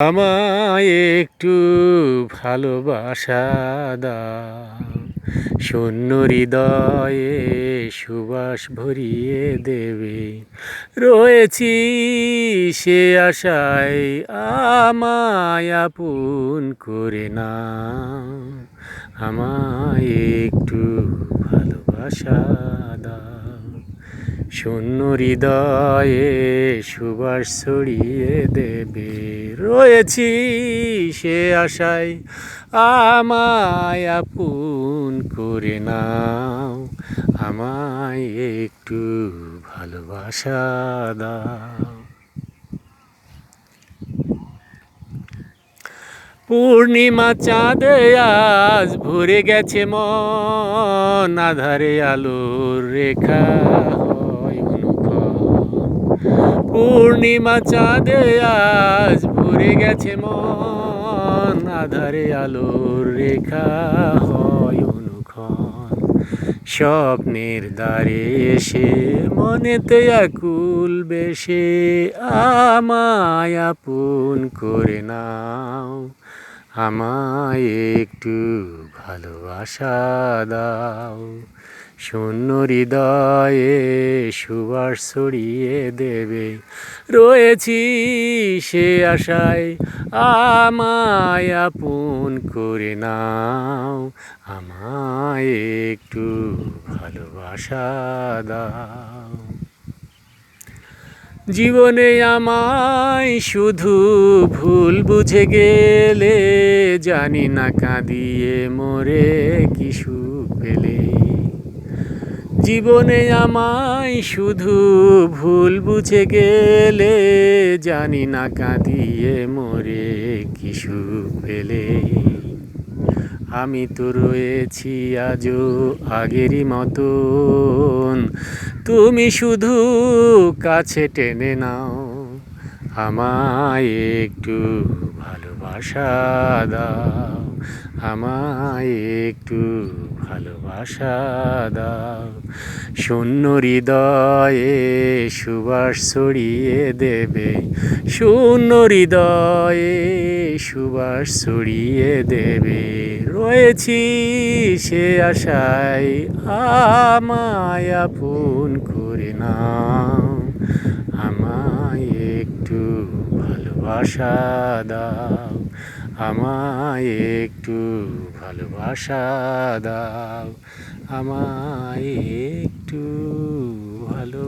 আমায় একটু ভালোবাসা দাও, শূন্য হৃদয়ে সুবাস ভরিয়ে দেবে। রয়েছি সে আশায়, আমায় আপন করে নাও। আমায় একটু ভালোবাসা দাও, শূন্য হৃদয়ে সুবাস ছড়িয়ে দেবে। রয়েছি সে আশায়, আমায় আপন করে নাও। আমায় একটু ভালোবাসা দাও। পূর্ণিমা চাঁদে আজ ভরে গেছে মন, আধারে আলোর রেখা হয় অনুপম। পূর্ণিমা চাঁদে আজ ভরে গেছে মন, আধারে আলোর রেখা হয় অনুক্ষণ। স্বপ্নের দ্বারে এসে মনেতে আকুল বেশে, আমায় আপন করে নাও। আমায় একটু ভালোবাসা দাও, শূন্য হৃদয়ে সুবাস ছড়িয়ে দেবে। রয়েছি সে আশায়, আমায় আপন করে নাও। আমায় একটু ভালোবাসা দাও। জীবনে আমায় শুধু ভুল বুঝে গেলে, জানি না কাঁদিয়ে মোরে কি সুখ পেলে। জীবনে আমায় শুধু ভুল বুঝে গেলে, জানি না কাঁদিয়ে মোরে কি সুখ পেলে। আমি তো রয়েছি আজও আগেরই মতন, তুমি শুধু কাছে টেনে নাও। আমায় একটু ভালোবাসা দাও, আমায় একটু ভালোবাসা দাও। শূন্য হৃদয়ে সুবাস ছড়িয়ে দেবে, শূন্য হৃদয়ে সুবাস ছড়িয়ে দেবে। রয়েছি সে আশায়, আমায় আপন করে নাও। আমায় একটু ভালোবাসা দাও, আমায় একটু ভালোবাসা দাও। আমায় একটু ভালো